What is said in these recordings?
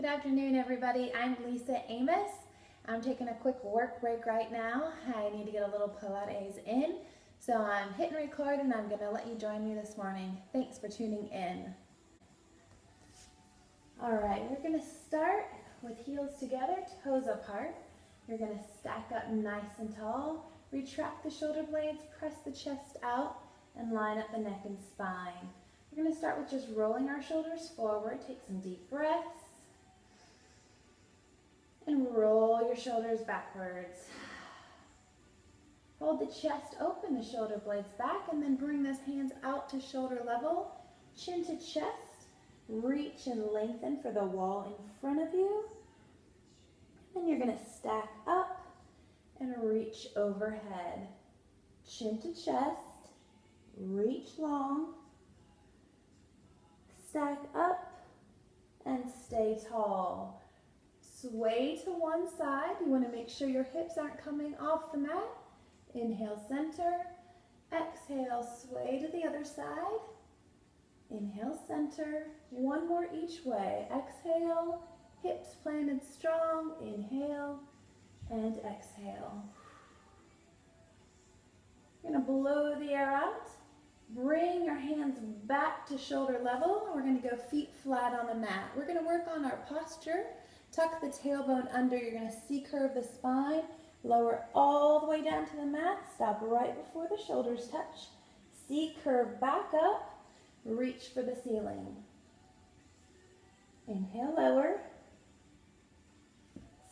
Good afternoon, everybody. I'm Lisa Amos. I'm taking a quick work break right now. I need to get a little Pilates in. So I'm hitting record and I'm going to let you join me this morning. Thanks for tuning in. All right, we're going to start with heels together, toes apart. You're going to stack up nice and tall. Retract the shoulder blades, press the chest out, and line up the neck and spine. We're going to start with just rolling our shoulders forward. Take some deep breaths. And roll your shoulders backwards. Hold the chest open, the shoulder blades back, and then bring those hands out to shoulder level, chin to chest. Reach and lengthen for the wall in front of you. And you're going to stack up and reach overhead. Chin to chest, reach long, stack up, and stay tall. Sway to one side. You want to make sure your hips aren't coming off the mat. Inhale, center. Exhale, sway to the other side. Inhale, center. One more each way. Exhale, hips planted strong. Inhale and exhale. You're going to blow the air out. Bring your hands back to shoulder level. We're going to go feet flat on the mat. We're going to work on our posture. Tuck the tailbone under. You're going to C-curve the spine. Lower all the way down to the mat. Stop right before the shoulders touch. C-curve back up. Reach for the ceiling. Inhale, lower.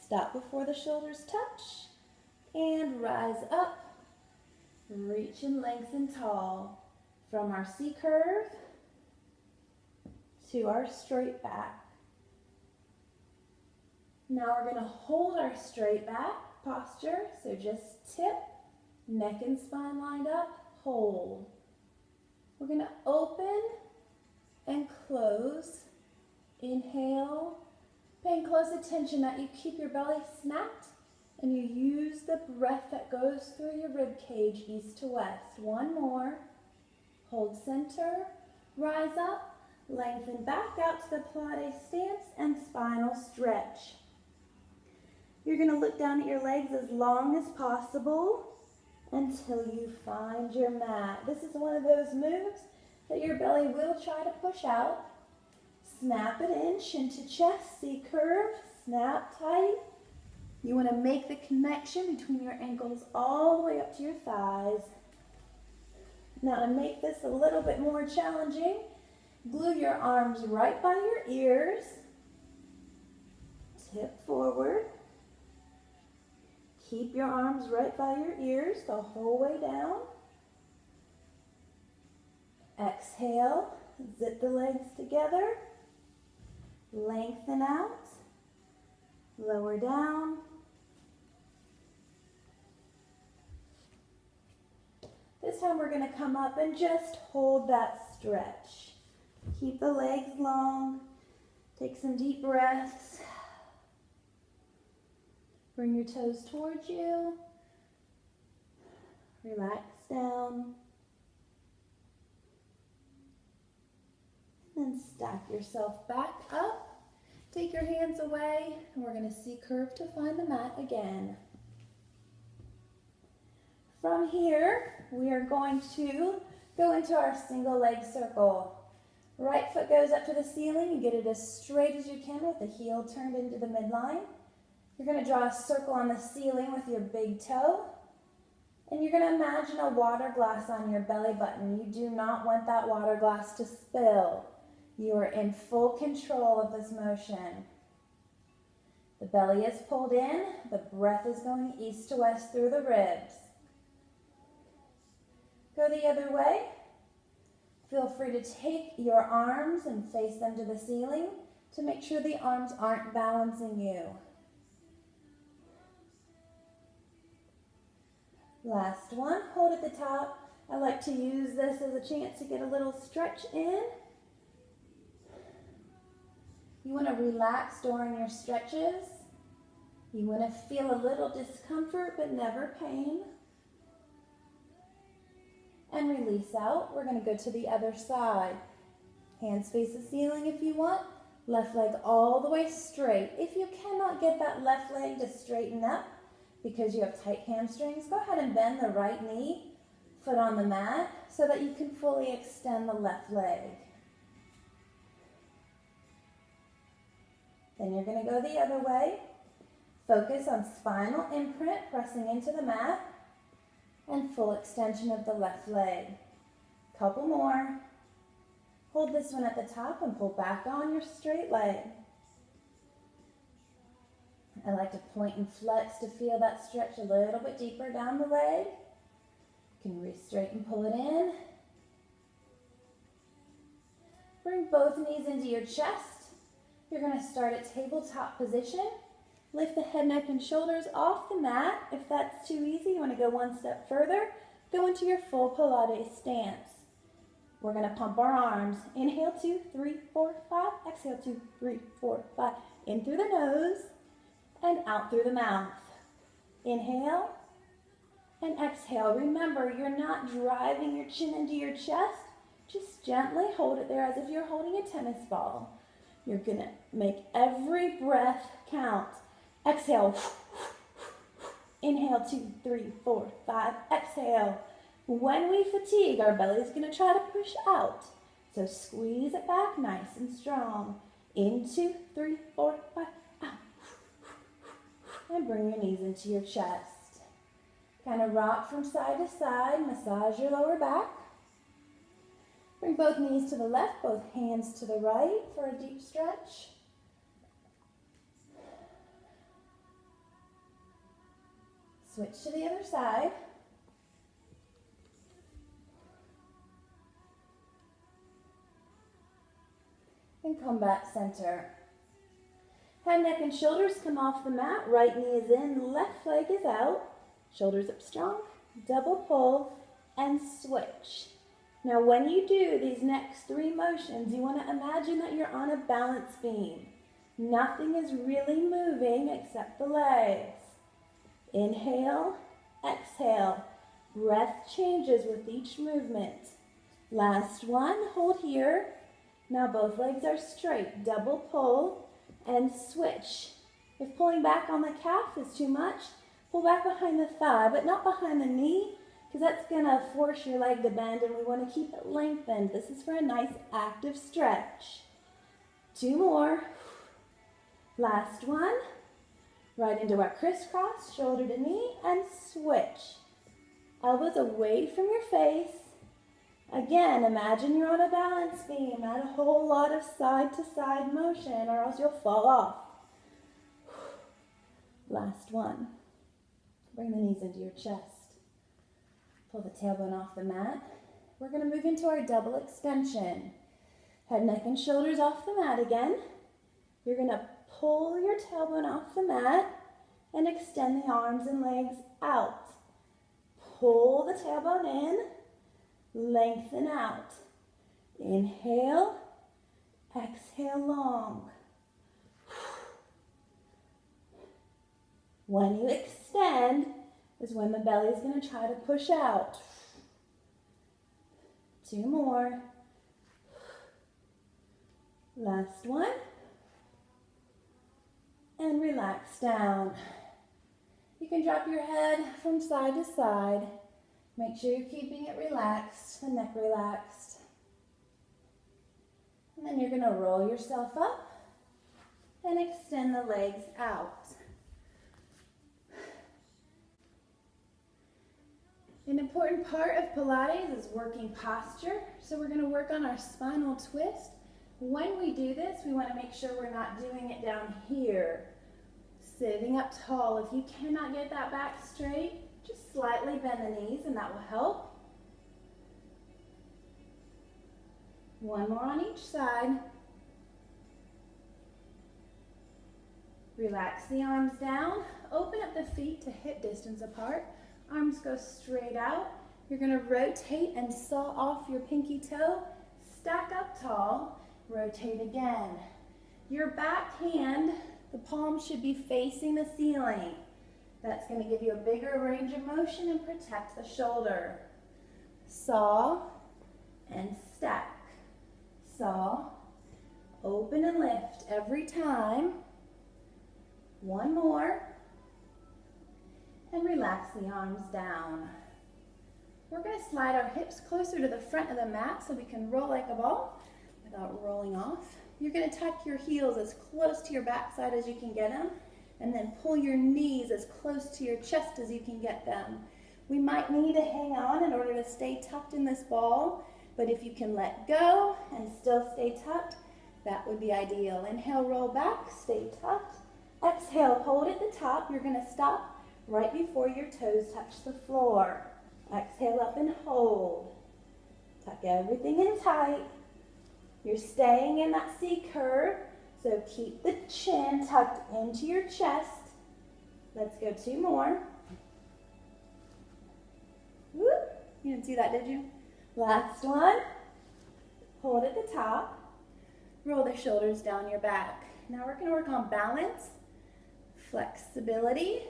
Stop before the shoulders touch. And rise up. Reach and lengthen tall. From our C-curve to our straight back. Now we're going to hold our straight back posture. So just tip, neck and spine lined up, hold. We're going to open and close. Inhale. Paying close attention that you keep your belly snapped and you use the breath that goes through your rib cage east to west. One more. Hold center. Rise up. Lengthen back out to the Pilates stance and spinal stretch. You're going to look down at your legs as long as possible until you find your mat. This is one of those moves that your belly will try to push out. Snap it in, chin to chest, C-curve, snap tight. You want to make the connection between your ankles all the way up to your thighs. Now to make this a little bit more challenging, glue your arms right by your ears. Tip forward. Keep your arms right by your ears the whole way down. Exhale, zip the legs together. Lengthen out. Lower down. This time we're going to come up and just hold that stretch. Keep the legs long. Take some deep breaths. Bring your toes towards you. Relax down. And then stack yourself back up. Take your hands away, and we're going to C-curve to find the mat again. From here, we are going to go into our single leg circle. Right foot goes up to the ceiling. You get it as straight as you can with the heel turned into the midline. You're going to draw a circle on the ceiling with your big toe. And you're going to imagine a water glass on your belly button. You do not want that water glass to spill. You are in full control of this motion. The belly is pulled in. The breath is going east to west through the ribs. Go the other way. Feel free to take your arms and face them to the ceiling to make sure the arms aren't balancing you. Last one, hold at the top. I like to use this as a chance to get a little stretch in. You want to relax during your stretches. You want to feel a little discomfort but never pain. And release out. We're going to go to the other side. Hands face the ceiling if you want. Left leg all the way straight. If you cannot get that left leg to straighten up because you have tight hamstrings, go ahead and bend the right knee, foot on the mat, so that you can fully extend the left leg. Then you're going to go the other way. Focus on spinal imprint, pressing into the mat, and full extension of the left leg. Couple more. Hold this one at the top and pull back on your straight leg. I like to point and flex to feel that stretch a little bit deeper down the leg. You can re-straighten, pull it in. Bring both knees into your chest. You're going to start at tabletop position. Lift the head, neck, and shoulders off the mat. If that's too easy, you want to go one step further, go into your full Pilates stance. We're going to pump our arms. Inhale, 2, 3, 4, 5. Exhale, 2, 3, 4, 5. In through the nose and out through the mouth. Inhale and exhale. Remember, you're not driving your chin into your chest. Just gently hold it there as if you're holding a tennis ball. You're going to make every breath count. Exhale. Inhale, 2, 3, 4, 5. Exhale. When we fatigue, our belly is going to try to push out. So squeeze it back nice and strong. In, 2, 3, 4, 5. Out. And bring your knees into your chest. Kind of rock from side to side. Massage your lower back. Bring both knees to the left, both hands to the right for a deep stretch. Switch to the other side. And come back center. Head, neck, and shoulders come off the mat. Right knee is in, left leg is out. Shoulders up strong. Double pull and switch. Now when you do these next 3 motions, you want to imagine that you're on a balance beam. Nothing is really moving except the legs. Inhale, exhale. Breath changes with each movement. Last one, hold here. Now both legs are straight. Double pull and switch. If pulling back on the calf is too much, pull back behind the thigh, but not behind the knee, because that's going to force your leg to bend, and we want to keep it lengthened. This is for a nice active stretch. 2 more. Last one. Right into our crisscross, shoulder to knee, and switch. Elbows away from your face. Again, imagine you're on a balance beam, not a whole lot of side-to-side motion, or else you'll fall off. Last one. Bring the knees into your chest. Pull the tailbone off the mat. We're going to move into our double extension. Head, neck, and shoulders off the mat again. You're going to pull your tailbone off the mat and extend the arms and legs out. Pull the tailbone in, lengthen out. Inhale, exhale long. When you extend is when the belly is going to try to push out. 2 more. Last one. And relax down. You can drop your head from side to side. Make sure you're keeping it relaxed, the neck relaxed. And then you're going to roll yourself up and extend the legs out. An important part of Pilates is working posture. So we're going to work on our spinal twist. When we do this, we want to make sure we're not doing it down here. Sitting up tall. If you cannot get that back straight, just slightly bend the knees and that will help. 1 more on each side. Relax the arms down. Open up the feet to hip distance apart. Arms go straight out. You're going to rotate and saw off your pinky toe. Stack up tall. Rotate again. Your back hand, the palm should be facing the ceiling. That's going to give you a bigger range of motion and protect the shoulder. Saw and stack. Saw Open and lift every time. One more. And relax the arms down. We're going to slide our hips closer to the front of the mat so we can roll like a ball without rolling off. You're going to tuck your heels as close to your backside as you can get them, and then pull your knees as close to your chest as you can get them. We might need to hang on in order to stay tucked in this ball, but if you can let go and still stay tucked, that would be ideal. Inhale, roll back, stay tucked. Exhale, hold at the top. You're going to stop right before your toes touch the floor. Exhale up and hold. Tuck everything in tight. You're staying in that C curve, so keep the chin tucked into your chest. Let's go 2 more. Whoop. You didn't see that, did you? Last one. Hold at the top. Roll the shoulders down your back. Now we're going to work on balance, flexibility,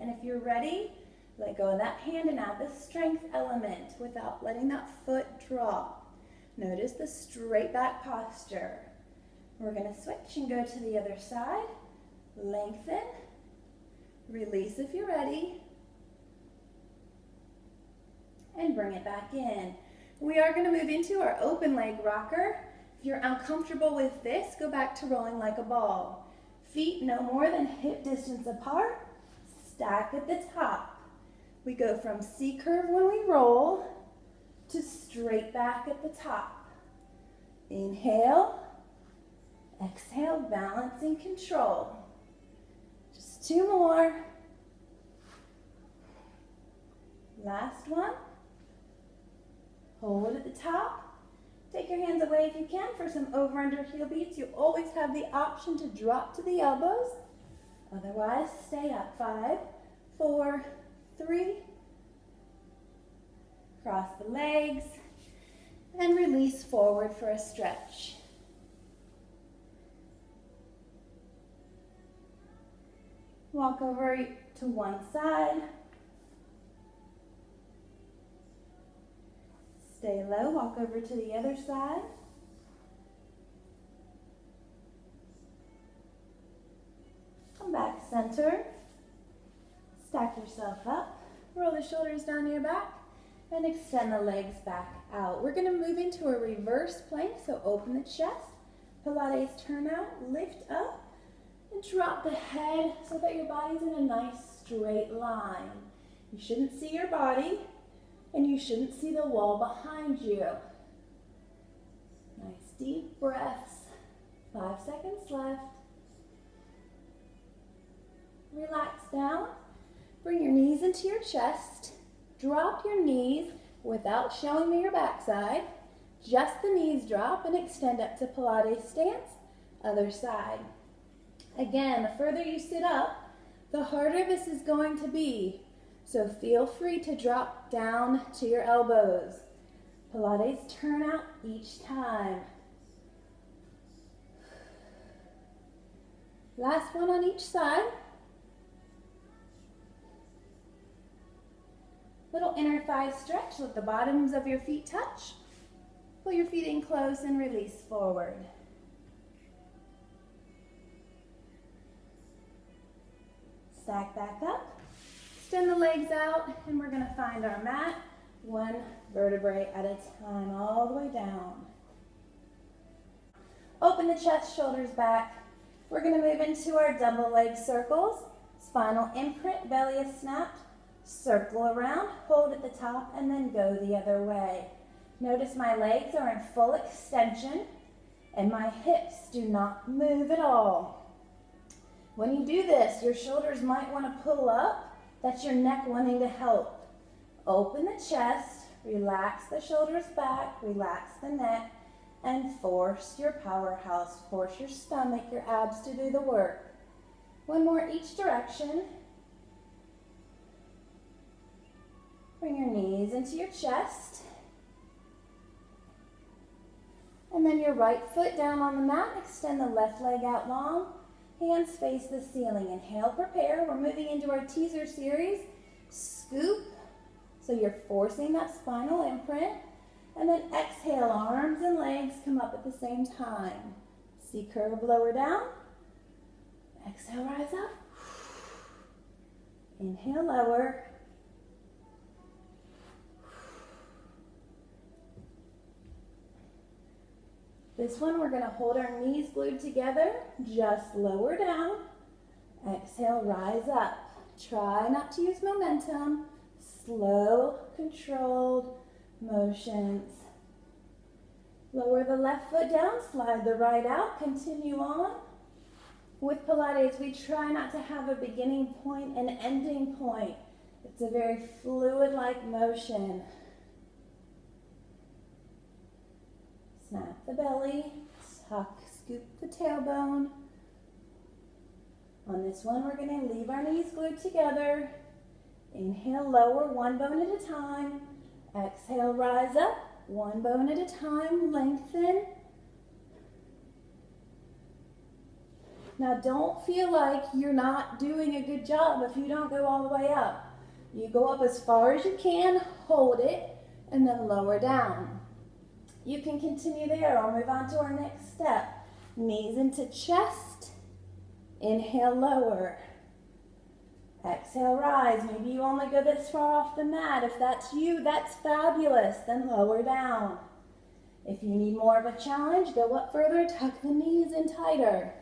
and if you're ready, let go of that hand and add the strength element without letting that foot drop. Notice the straight back posture. We're going to switch and go to the other side. Lengthen. Release if you're ready. And bring it back in. We are going to move into our open leg rocker. If you're uncomfortable with this, go back to rolling like a ball. Feet no more than hip distance apart. Stack at the top. We go from C curve when we roll to straight back at the top. Inhale, exhale, balance and control. Just 2 more. Last one. Hold at the top. Take your hands away if you can for some over-under heel beats. You always have the option to drop to the elbows. Otherwise, stay up. 5, 4, 3. Cross the legs and release forward for a stretch. Walk over to one side. Stay low, walk over to the other side. Come back center. Stack yourself up. Roll the shoulders down your back and extend the legs back out. We're going to move into a reverse plank, so open the chest, Pilates turn out, lift up, and drop the head so that your body's in a nice straight line. You shouldn't see your body, and you shouldn't see the wall behind you. Nice deep breaths. 5 seconds left. Relax down. Bring your knees into your chest. Drop your knees without showing me your backside. Just the knees drop and extend up to Pilates stance. Other side. Again, the further you sit up, the harder this is going to be. So feel free to drop down to your elbows. Pilates turn out each time. Last one on each side. Little inner thigh stretch, let the bottoms of your feet touch. Pull your feet in close and release forward. Stack back up. Extend the legs out, and we're going to find our mat, 1 vertebrae at a time, all the way down. Open the chest, shoulders back. We're going to move into our double leg circles. Spinal imprint, belly is snapped. Circle around, hold at the top, and then go the other way. Notice my legs are in full extension, and my hips do not move at all. When you do this, your shoulders might want to pull up. That's your neck wanting to help. Open the chest, relax the shoulders back, relax the neck, and force your powerhouse. Force your stomach, your abs to do the work. 1 more each direction. Bring your knees into your chest. And then your right foot down on the mat. Extend the left leg out long. Hands face the ceiling. Inhale, prepare. We're moving into our teaser series. Scoop. So you're forcing that spinal imprint. And then exhale, arms and legs come up at the same time. C curve, lower down. Exhale, rise up. Inhale, lower. This one, we're going to hold our knees glued together, just lower down. Exhale, rise up. Try not to use momentum. Slow, controlled motions. Lower the left foot down, slide the right out, continue on. With Pilates, we try not to have a beginning point and ending point. It's a very fluid-like motion. Snap the belly, tuck, scoop the tailbone. On this one, we're going to leave our knees glued together. Inhale, lower, one bone at a time. Exhale, rise up, one bone at a time, lengthen. Now, don't feel like you're not doing a good job if you don't go all the way up. You go up as far as you can, hold it, and then lower down. You can continue there or move on to our next step. Knees into chest. Inhale, lower. Exhale, rise. Maybe you only go this far off the mat. If that's you, that's fabulous. Then lower down. If you need more of a challenge, go up further, tuck the knees in tighter.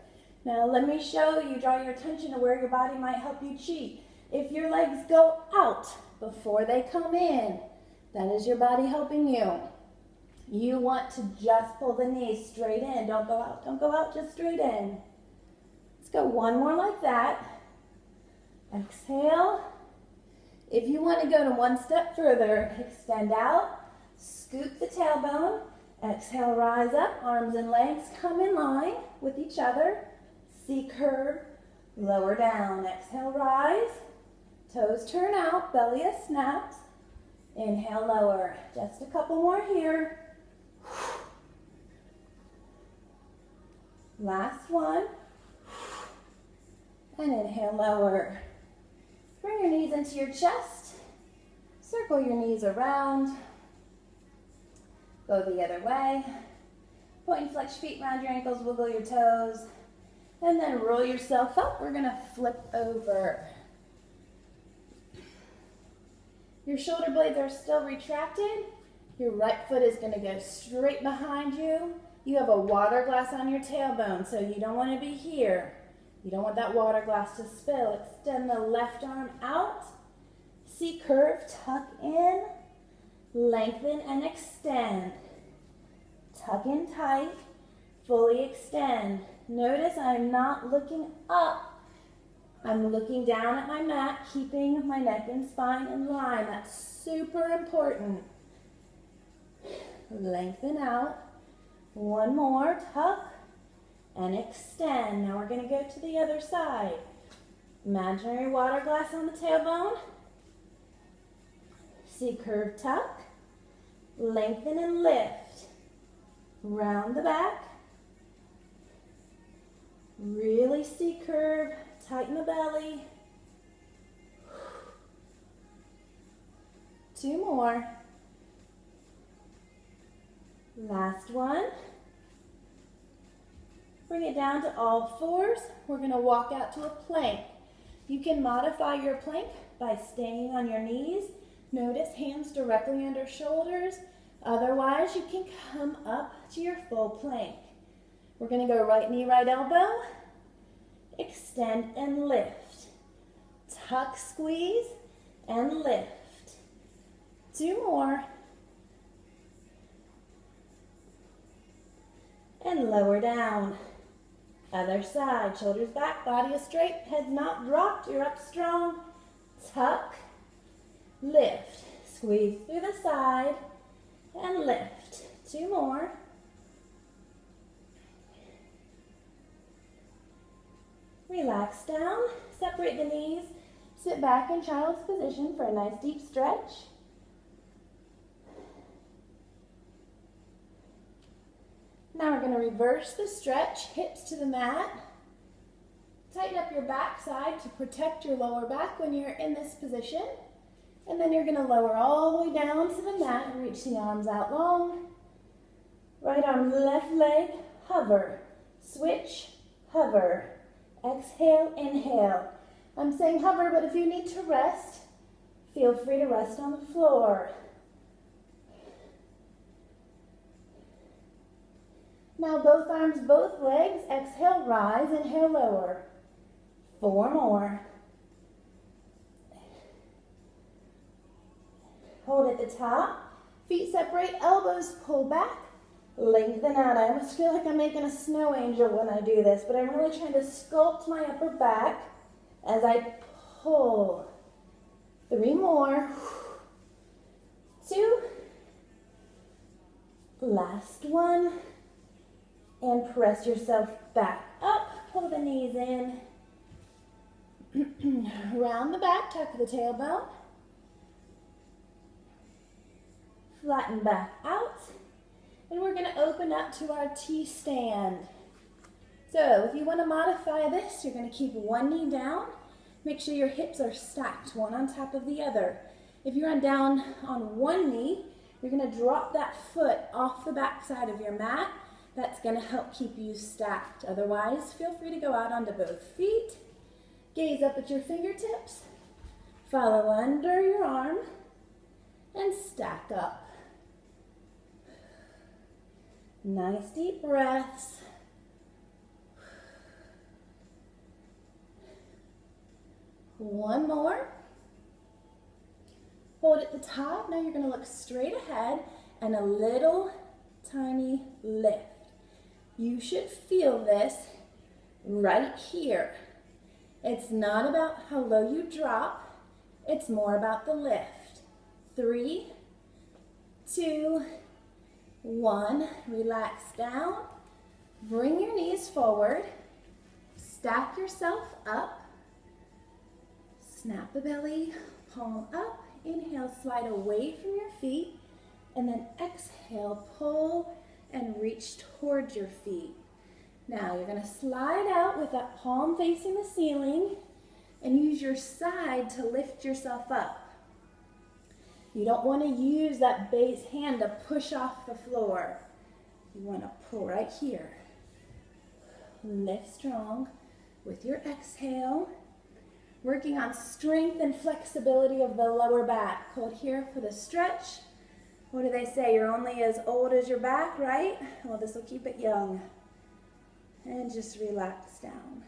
Now let me show you, draw your attention to where your body might help you cheat. If your legs go out before they come in, that is your body helping you. You want to just pull the knees straight in. Don't go out. Don't go out, just straight in. Let's go one more like that. Exhale. If you want to go to one step further, extend out, scoop the tailbone. Exhale, rise up, arms and legs come in line with each other. C curve, lower down. Exhale, rise. Toes turn out, belly is snapped. Inhale, lower. Just a couple more here. Last one. And inhale, lower. Bring your knees into your chest. Circle your knees around. Go the other way. Point and flex your feet around your ankles, wiggle your toes. And then roll yourself up. We're going to flip over. Your shoulder blades are still retracted. Your right foot is going to go straight behind you. You have a water glass on your tailbone, so you don't want to be here. You don't want that water glass to spill. Extend the left arm out. C curve, tuck in, lengthen and extend. Tuck in tight, fully extend. Notice I'm not looking up. I'm looking down at my mat, keeping my neck and spine in line. That's super important. Lengthen out. One more, tuck and extend. Now we're going to go to the other side. Imaginary water glass on the tailbone. C curve, tuck. Lengthen and lift. Round the back. Really C curve, tighten the belly. Two more. Last one. Bring it down to all fours. We're going to walk out to a plank. You can modify your plank by staying on your knees. Notice hands directly under shoulders. Otherwise, you can come up to your full plank. We're going to go right knee, right elbow. Extend and lift. Tuck, squeeze, and lift. Two more. And lower down. Other side, shoulders back, body is straight, head's not dropped, you're up strong. Tuck, lift, squeeze through the side, and lift. Two more. Relax down, separate the knees, sit back in child's position for a nice deep stretch. Now we're going to reverse the stretch, hips to the mat. Tighten up your back side to protect your lower back when you're in this position. And then you're going to lower all the way down to the mat and reach the arms out long. Right arm, left leg, hover. Switch, hover. Exhale, inhale. I'm saying hover, but if you need to rest, feel free to rest on the floor. Now both arms, both legs. Exhale, rise. Inhale, lower. 4 more. Hold at the top. Feet separate, elbows pull back. Lengthen out. I almost feel like I'm making a snow angel when I do this, but I'm really trying to sculpt my upper back as I pull. 3 more. 2. Last one. And press yourself back up. Pull the knees in. Round the back, tuck the tailbone. Flatten back out. And we're going to open up to our T-stand. So if you want to modify this, you're going to keep one knee down. Make sure your hips are stacked, one on top of the other. If you're down on one knee, you're going to drop that foot off the back side of your mat. That's going to help keep you stacked. Otherwise, feel free to go out onto both feet. Gaze up at your fingertips. Follow under your arm. And stack up. Nice deep breaths. One more. Hold at the top. Now you're going to look straight ahead and a little tiny lift. You should feel this right here. It's not about how low you drop. It's more about the lift. 3, 2, 1. Relax down. Bring your knees forward. Stack yourself up. Snap the belly, palm up. Inhale, slide away from your feet. And then exhale, pull and reach towards your feet. Now you're going to slide out with that palm facing the ceiling and use your side to lift yourself up. You don't want to use that base hand to push off the floor. You want to pull right here. Lift strong with your exhale. Working on strength and flexibility of the lower back. Hold here for the stretch. What do they say? You're only as old as your back, right? Well, this will keep it young. And just relax down.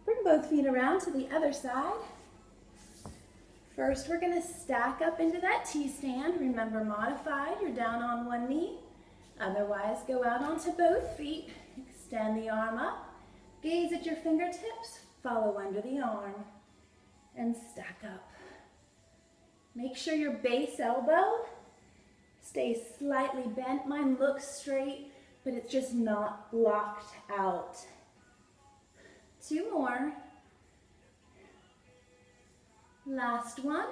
Bring both feet around to the other side. First, we're going to stack up into that T-stand. Remember, modified, you're down on one knee. Otherwise, go out onto both feet. Extend the arm up. Gaze at your fingertips. Follow under the arm. And stack up. Make sure your base elbow stays slightly bent. Mine looks straight, but it's just not locked out. 2 more. Last one.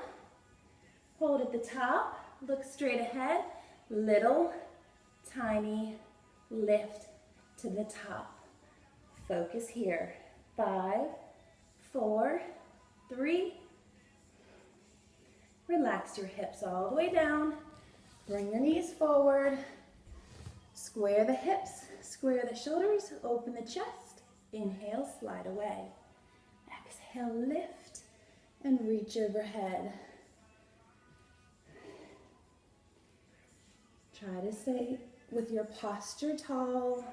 Hold at the top. Look straight ahead. Little, tiny lift to the top. Focus here. 5, 4, 3. Relax your hips all the way down. Bring your knees forward. Square the hips, square the shoulders, open the chest. Inhale, slide away. Exhale, lift and reach overhead. Try to stay with your posture tall.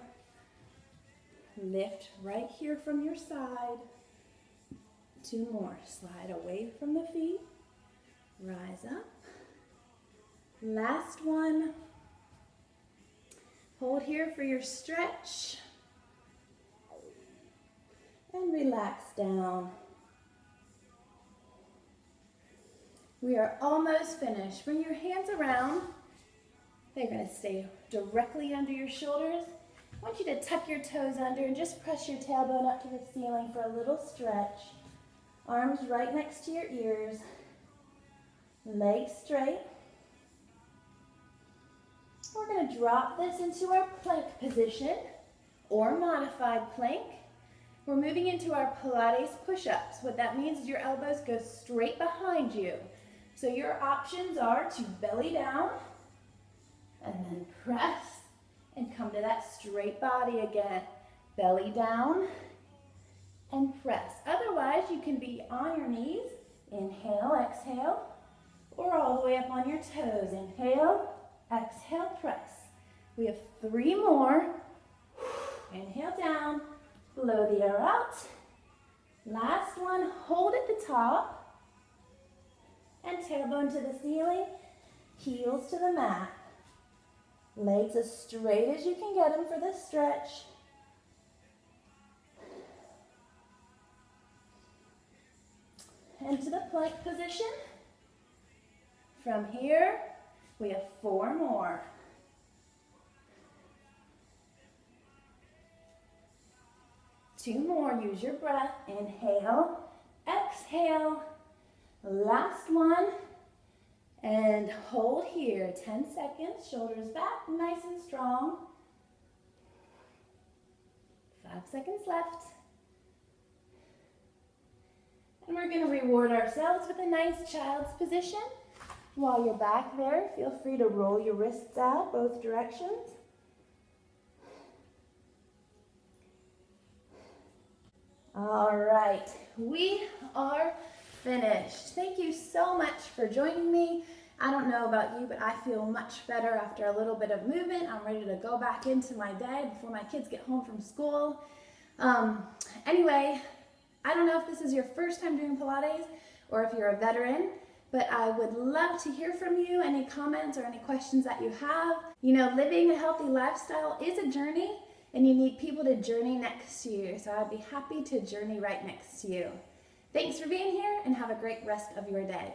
Lift right here from your side. 2 more. Slide away from the feet. Rise up. Last one. Hold here for your stretch. And relax down. We are almost finished. Bring your hands around. They're going to stay directly under your shoulders. I want you to tuck your toes under and just press your tailbone up to the ceiling for a little stretch. Arms right next to your ears. Legs straight. We're going to drop this into our plank position or modified plank. We're moving into our Pilates push-ups. What that means is your elbows go straight behind you. So your options are to belly down and then press and come to that straight body again. Belly down and press. Otherwise, you can be on your knees. Inhale, exhale, or all the way up on your toes. Inhale, exhale, press. We have 3 more. Inhale down, blow the air out. Last one, hold at the top, and tailbone to the ceiling, heels to the mat. Legs as straight as you can get them for this stretch. Into the plank position. From here, we have 4 more. Two more, use your breath. Inhale, exhale. Last one. And hold here, 10 seconds, shoulders back, nice and strong. 5 seconds left. And we're gonna reward ourselves with a nice child's position. While you're back there, feel free to roll your wrists out both directions. All right, we are finished. Thank you so much for joining me. I don't know about you, but I feel much better after a little bit of movement. I'm ready to go back into my day before my kids get home from school. Anyway, I don't know if this is your first time doing Pilates or if you're a veteran, but I would love to hear from you, any comments or any questions that you have. You know, living a healthy lifestyle is a journey, and you need people to journey next to you. So I'd be happy to journey right next to you. Thanks for being here, and have a great rest of your day.